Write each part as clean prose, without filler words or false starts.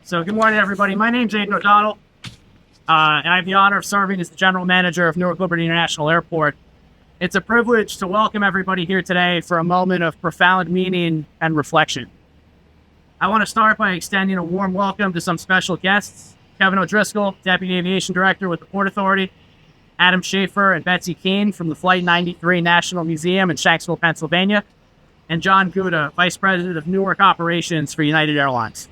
So good morning, everybody. My name's Aiden O'Donnell, and I have the honor of serving as the General Manager of Newark Liberty International Airport. It's a privilege to welcome everybody here today for a moment of profound meaning and reflection. I want to start by extending a warm welcome to some special guests: Kevin O'Driscoll, Deputy Aviation Director with the Port Authority, Adam Schaefer and Betsy Keene from the Flight 93 National Museum in Shanksville, Pennsylvania, and John Gouda, Vice President of Newark Operations for United Airlines.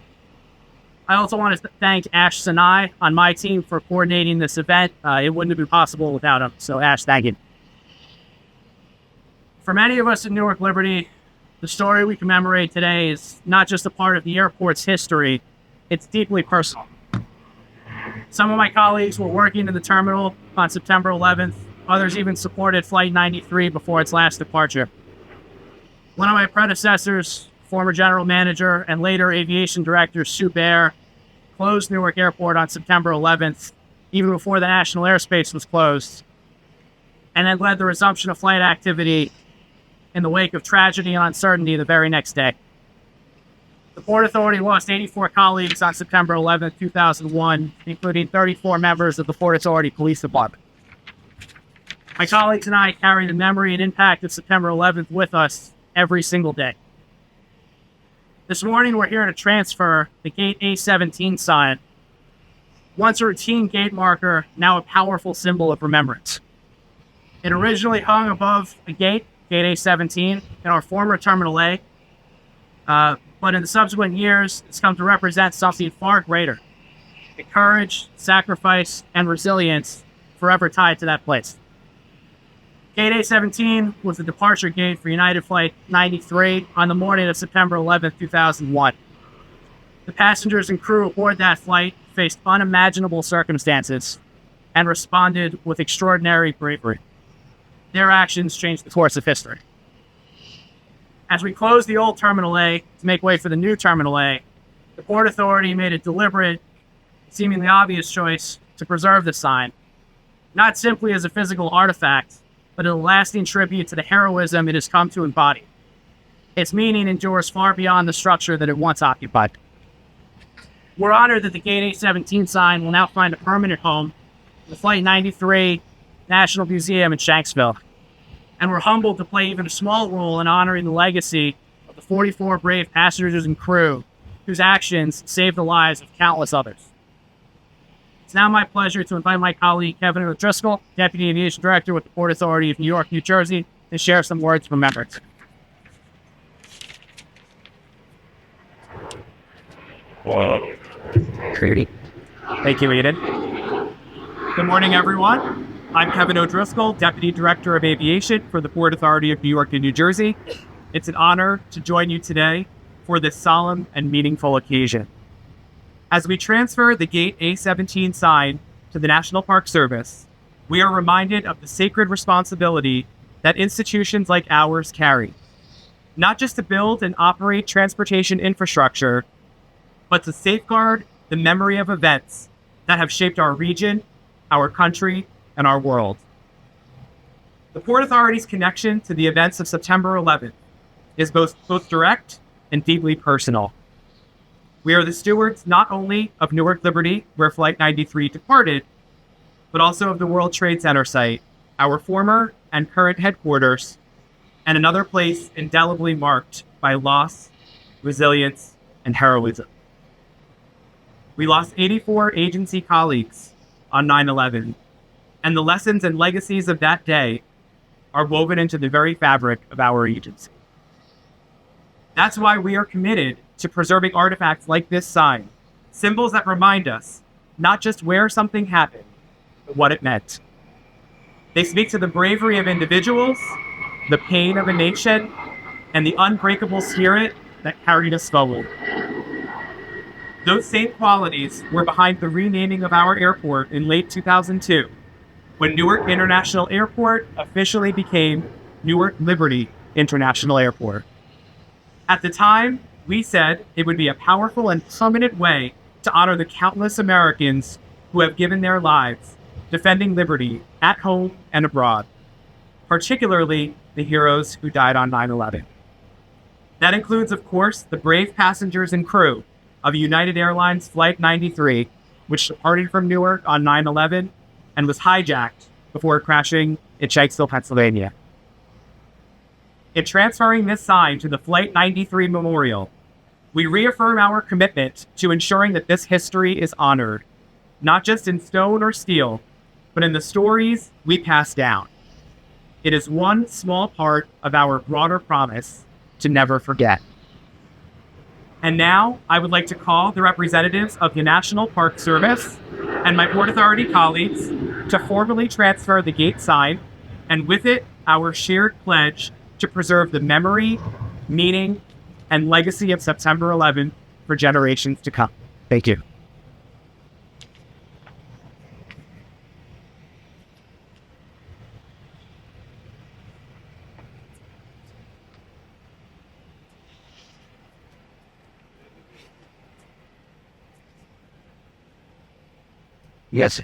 I also want to thank Ash Sinai on my team for coordinating this event. It wouldn't have been possible without him. So Ash, thank you. For many of us at Newark Liberty, the story we commemorate today is not just a part of the airport's history, it's deeply personal. Some of my colleagues were working in the terminal on September 11th. Others even supported Flight 93 before its last departure. One of my predecessors, former General Manager and later Aviation Director Sue Baer, closed Newark Airport on September 11th, even before the national airspace was closed, and then led the resumption of flight activity in the wake of tragedy and uncertainty the very next day. The Port Authority lost 84 colleagues on September 11th, 2001, including 34 members of the Port Authority Police Department. My colleagues and I carry the memory and impact of September 11th with us every single day. This morning, we're here to transfer the Gate A17 sign, once a routine gate marker, now a powerful symbol of remembrance. It originally hung above a gate A17, in our former Terminal A, but in the subsequent years, it's come to represent something far greater: the courage, sacrifice, and resilience forever tied to that place. Gate A17 was the departure gate for United Flight 93 on the morning of September 11, 2001. The passengers and crew aboard that flight faced unimaginable circumstances and responded with extraordinary bravery. Their actions changed the course of history. As we closed the old Terminal A to make way for the new Terminal A, the Port Authority made a deliberate, seemingly obvious choice to preserve the sign, not simply as a physical artifact, but a lasting tribute to the heroism it has come to embody. Its meaning endures far beyond the structure that it once occupied. We're honored that the Gate A17 sign will now find a permanent home in the Flight 93 National Museum in Shanksville. And we're humbled to play even a small role in honoring the legacy of the 44 brave passengers and crew whose actions saved the lives of countless others. It's now my pleasure to invite my colleague Kevin O'Driscoll, Deputy Aviation Director with the Port Authority of New York, New Jersey, to share some words of remembrance. Thank you, Eden. Good morning, everyone. I'm Kevin O'Driscoll, Deputy Director of Aviation for the Port Authority of New York and New Jersey. It's an honor to join you today for this solemn and meaningful occasion. As we transfer the Gate A17 sign to the National Park Service, we are reminded of the sacred responsibility that institutions like ours carry, not just to build and operate transportation infrastructure, but to safeguard the memory of events that have shaped our region, our country, and our world. The Port Authority's connection to the events of September 11th is both direct and deeply personal. We are the stewards not only of Newark Liberty, where Flight 93 departed, but also of the World Trade Center site, our former and current headquarters, and another place indelibly marked by loss, resilience, and heroism. We lost 84 agency colleagues on 9/11, and the lessons and legacies of that day are woven into the very fabric of our agency. That's why we are committed to preserving artifacts like this sign, symbols that remind us not just where something happened, but what it meant. They speak to the bravery of individuals, the pain of a nation, and the unbreakable spirit that carried us forward. Those same qualities were behind the renaming of our airport in late 2002, when Newark International Airport officially became Newark Liberty International Airport. At the time, we said it would be a powerful and permanent way to honor the countless Americans who have given their lives defending liberty at home and abroad, particularly the heroes who died on 9/11. That includes, of course, the brave passengers and crew of United Airlines Flight 93, which departed from Newark on 9/11 and was hijacked before crashing in Shanksville, Pennsylvania. In transferring this sign to the Flight 93 Memorial, we reaffirm our commitment to ensuring that this history is honored, not just in stone or steel, but in the stories we pass down. It is one small part of our broader promise to never forget. And now, I would like to call the representatives of the National Park Service and my Port Authority colleagues to formally transfer the gate sign, and with it, our shared pledge to preserve the memory, meaning, and legacy of September 11th for generations to come. Thank you. Yes.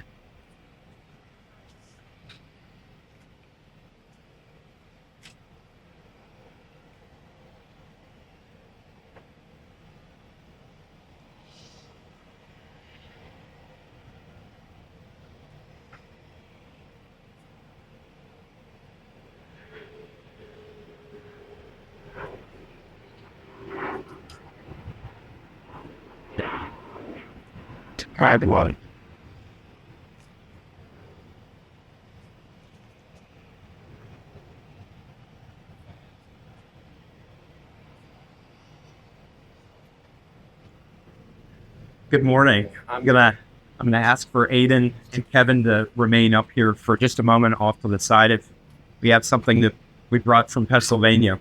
Private one. Good morning. I'm gonna ask for Aiden and Kevin to remain up here for just a moment off to the side if we have something that we brought from Pennsylvania.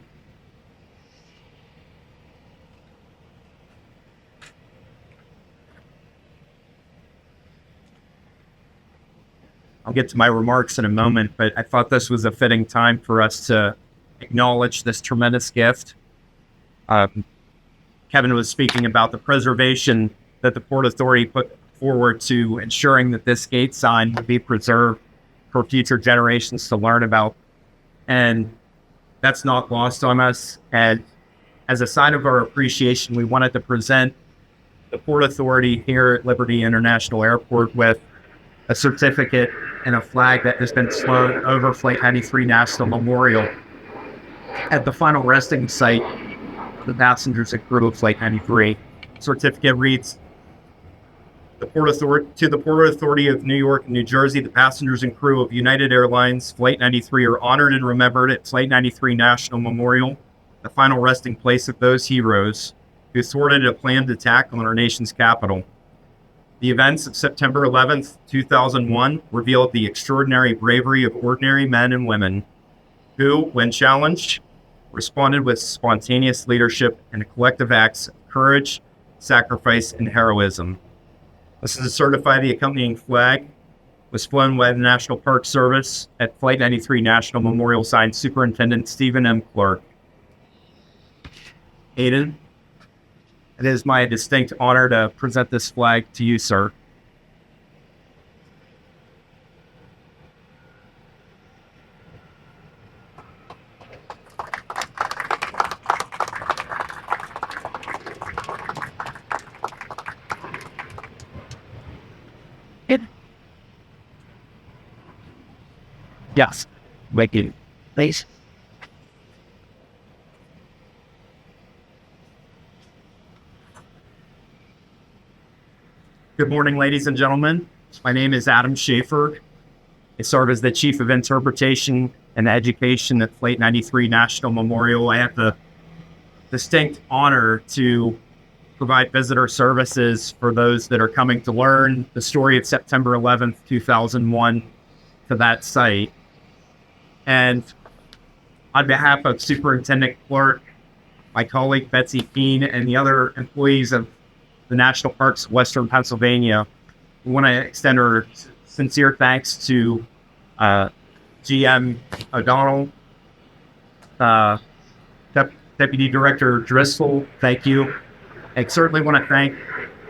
I'll get to my remarks in a moment, but I thought this was a fitting time for us to acknowledge this tremendous gift. Kevin was speaking about the preservation that the Port Authority put forward to ensuring that this gate sign would be preserved for future generations to learn about. And that's not lost on us. And as a sign of our appreciation, we wanted to present the Port Authority here at Liberty International Airport with a certificate and a flag that has been flown over Flight 93 National Memorial at the final resting site of the passengers and crew of Flight 93. Certificate reads, to the Port Authority of New York and New Jersey, the passengers and crew of United Airlines Flight 93 are honored and remembered at Flight 93 National Memorial, the final resting place of those heroes who thwarted a planned attack on our nation's capital. The events of September 11th, 2001 revealed the extraordinary bravery of ordinary men and women who, when challenged, responded with spontaneous leadership and collective acts of courage, sacrifice, and heroism. This is to certify the accompanying flag was flown by the National Park Service at Flight 93 National Memorial, signed Superintendent Stephen M. Clark. Aiden, it is my distinct honor to present this flag to you, sir. Yes. Thank you. Please. Good morning, ladies and gentlemen. My name is Adam Schaefer. I serve as the Chief of Interpretation and Education at Flight 93 National Memorial. I have the distinct honor to provide visitor services for those that are coming to learn the story of September 11th, 2001 to that site. And on behalf of Superintendent Clark, my colleague Betsy Keene, and the other employees of the National Parks of Western Pennsylvania, we want to extend our sincere thanks to GM O'Donnell, Deputy Director Driscoll, thank you. I certainly want to thank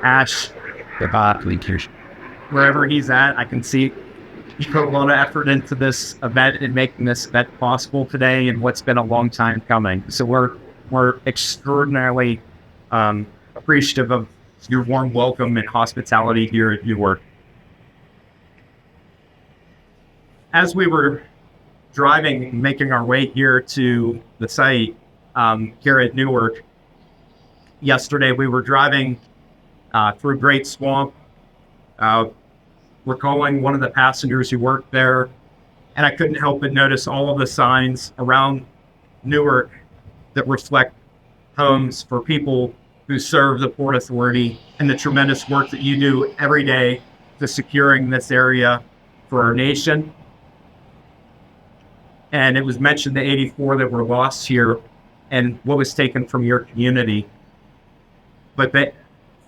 Ash, wherever he's at. I can see he put a lot of effort into this event and making this event possible today, and what's been a long time coming. So we're extraordinarily appreciative of your warm welcome and hospitality here at Newark. As we were driving, making our way here to the site here at Newark, yesterday we were driving through Great Swamp, recalling one of the passengers who worked there, and I couldn't help but notice all of the signs around Newark that reflect homes for people who serve the Port Authority and the tremendous work that you do every day to securing this area for our nation. And it was mentioned the 84 that were lost here and what was taken from your community. But the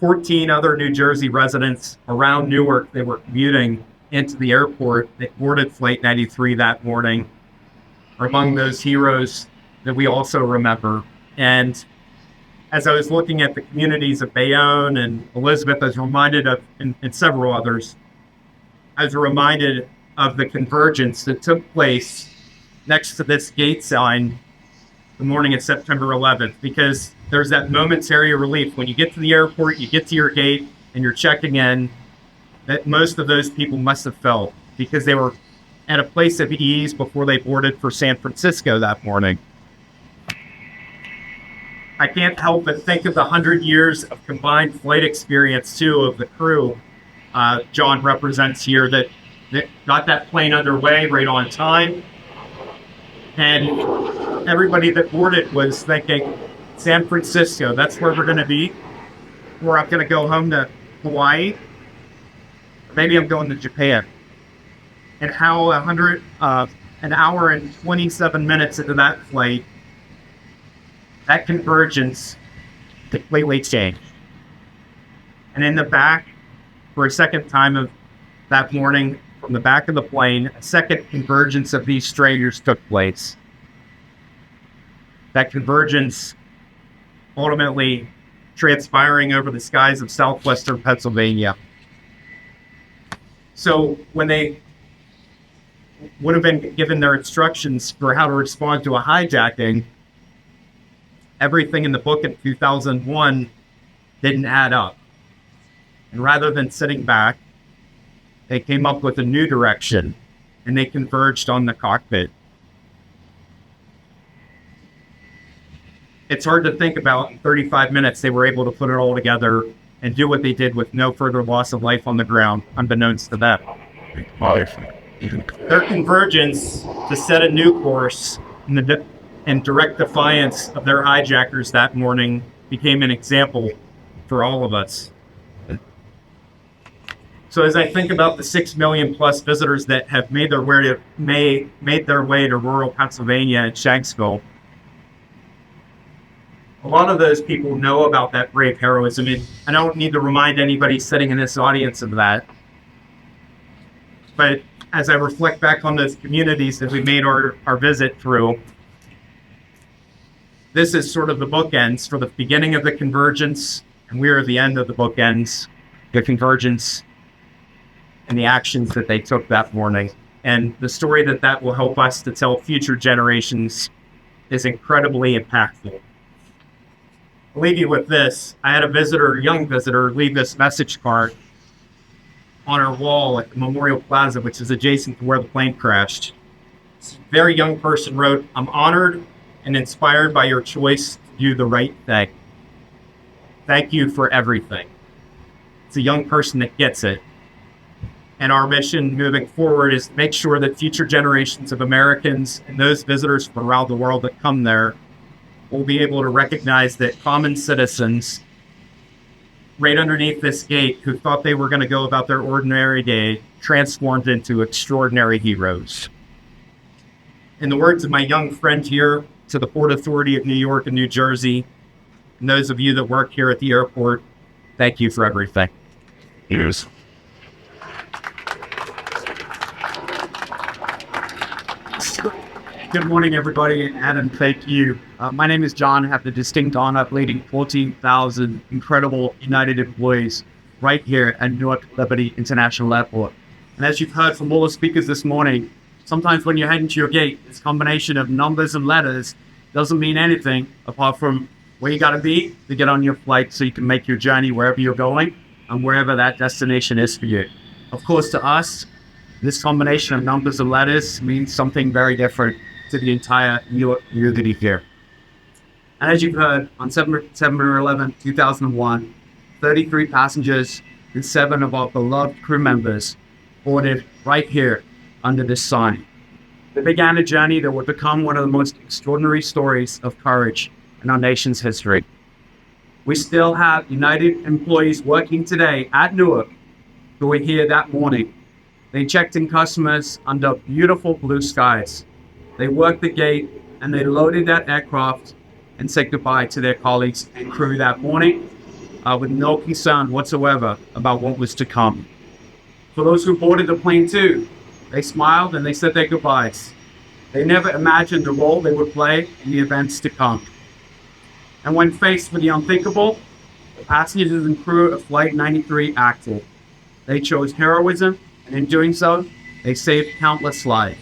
14 other New Jersey residents around Newark that were commuting into the airport that boarded Flight 93 that morning are among those heroes that we also remember. And as I was looking at the communities of Bayonne and Elizabeth, I was reminded of, and several others, I was reminded of the convergence that took place next to this gate sign the morning of September 11th, because there's that momentary relief when you get to the airport, you get to your gate, and you're checking in, that most of those people must have felt, because they were at a place of ease before they boarded for San Francisco that morning. I can't help but think of the 100 years of combined flight experience, too, of the crew John represents here that got that plane underway right on time. And everybody that boarded was thinking, San Francisco, that's where we're going to be. Or I'm going to go home to Hawaii. Maybe I'm going to Japan. And how an hour and 27 minutes into that flight, that convergence completely changed. And in the back, for a second time of that morning, from the back of the plane, a second convergence of these strangers took place. That convergence ultimately transpiring over the skies of southwestern Pennsylvania. So when they would have been given their instructions for how to respond to a hijacking, everything in the book in 2001 didn't add up. And rather than sitting back, they came up with a new direction and they converged on the cockpit. It's hard to think about in 35 minutes they were able to put it all together and do what they did with no further loss of life on the ground, unbeknownst to them. Their convergence to set a new course in direct defiance of their hijackers that morning became an example for all of us. So as I think about the 6 million plus visitors that have made their way to rural Pennsylvania and Shanksville, a lot of those people know about that brave heroism. And I don't need to remind anybody sitting in this audience of that. But as I reflect back on those communities that we made our visit through, this is sort of the bookends for the beginning of the convergence, and we are at the end of the bookends, the convergence and the actions that they took that morning. And the story that will help us to tell future generations is incredibly impactful. I'll leave you with this. I had a young visitor, leave this message card on our wall at the Memorial Plaza, which is adjacent to where the plane crashed. This very young person wrote, "I'm honored and inspired by your choice to do the right thing. Thank you for everything." It's a young person that gets it. And our mission moving forward is to make sure that future generations of Americans and those visitors from around the world that come there will be able to recognize that common citizens right underneath this gate who thought they were going to go about their ordinary day transformed into extraordinary heroes. In the words of my young friend here, to the Port Authority of New York and New Jersey, and those of you that work here at the airport, thank you for everything. Cheers. Good morning, everybody, and Adam, thank you. My name is John. I have the distinct honor of leading 14,000 incredible United employees right here at Newark Liberty International Airport. And as you've heard from all the speakers this morning, sometimes when you head into your gate, this combination of numbers and letters doesn't mean anything apart from where you got to be to get on your flight so you can make your journey wherever you're going and wherever that destination is for you. Of course, to us, this combination of numbers and letters means something very different to the entire New York community here. And as you've heard, on September 11, 2001, 33 passengers and 7 of our beloved crew members boarded right here under this sign. They began a journey that would become one of the most extraordinary stories of courage in our nation's history. We still have United employees working today at Newark who were here that morning. They checked in customers under beautiful blue skies. They worked the gate and they loaded that aircraft and said goodbye to their colleagues and crew that morning with no concern whatsoever about what was to come. For those who boarded the plane too, they smiled and they said their goodbyes. They never imagined the role they would play in the events to come. And when faced with the unthinkable, the passengers and crew of Flight 93 acted. They chose heroism, and in doing so, they saved countless lives.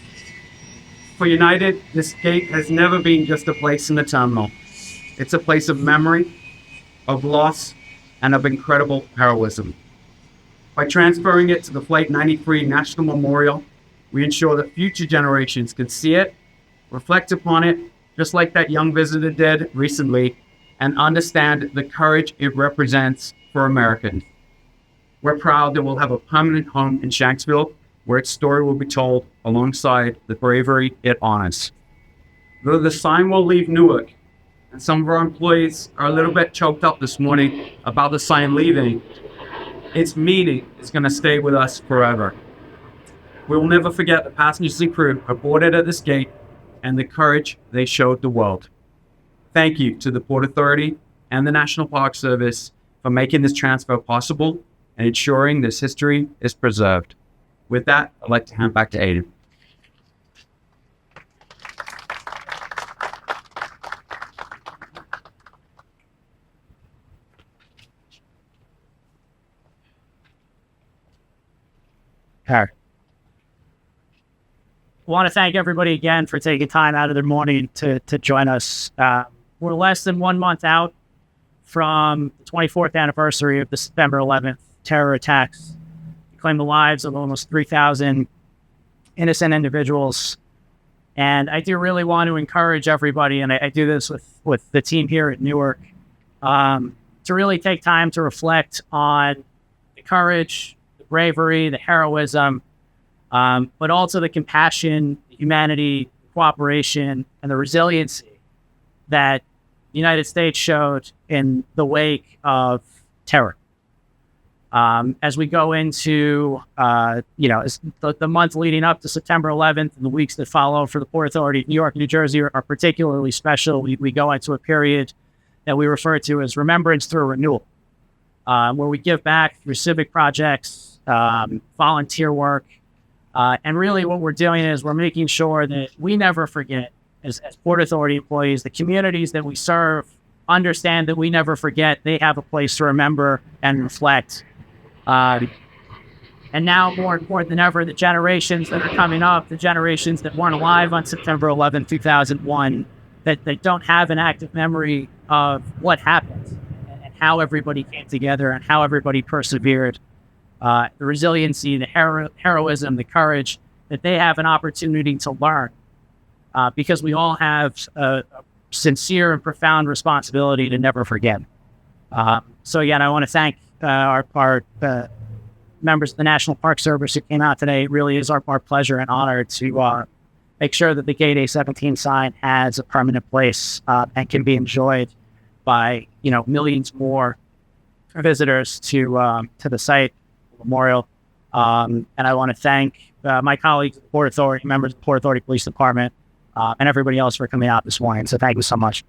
For United, this gate has never been just a place in the terminal. It's a place of memory, of loss, and of incredible heroism. By transferring it to the Flight 93 National Memorial, we ensure that future generations can see it, reflect upon it, just like that young visitor did recently, and understand the courage it represents for Americans. We're proud that we'll have a permanent home in Shanksville where its story will be told alongside the bravery it honors. Though the sign will leave Newark, and some of our employees are a little bit choked up this morning about the sign leaving, its meaning is going to stay with us forever. We will never forget the passengers and crew who boarded at this gate and the courage they showed the world. Thank you to the Port Authority and the National Park Service for making this transfer possible and ensuring this history is preserved. With that, I'd like to hand back to Aiden. I want to thank everybody again for taking time out of their morning to join us. We're less than 1 month out from the 24th anniversary of the September 11th terror attacks. We claimed the lives of almost 3,000 innocent individuals. And I do really want to encourage everybody, and I do this with the team here at Newark, to really take time to reflect on the courage, the bravery, the heroism, but also the compassion, the humanity, cooperation, and the resiliency that the United States showed in the wake of terror. As we go into, the month leading up to September 11th and the weeks that follow for the Port Authority of New York, New Jersey are particularly special. We go into a period that we refer to as Remembrance Through Renewal, where we give back through civic projects, volunteer work, and really what we're doing is we're making sure that we never forget, as Port Authority employees, the communities that we serve understand that we never forget they have a place to remember and reflect. And now, more important than ever, the generations that are coming up, the generations that weren't alive on September 11, 2001, that they don't have an active memory of what happened and how everybody came together and how everybody persevered. The resiliency, the heroism, the courage, that they have an opportunity to learn, because we all have a sincere and profound responsibility to never forget. So again, I want to thank our members of the National Park Service who came out today. It really is our pleasure and honor to make sure that the Gate A17 sign has a permanent place and can be enjoyed by millions more visitors to the site memorial. And I want to thank my colleagues at the Port Authority, members of the Port Authority Police Department, and everybody else for coming out this morning. So thank you so much.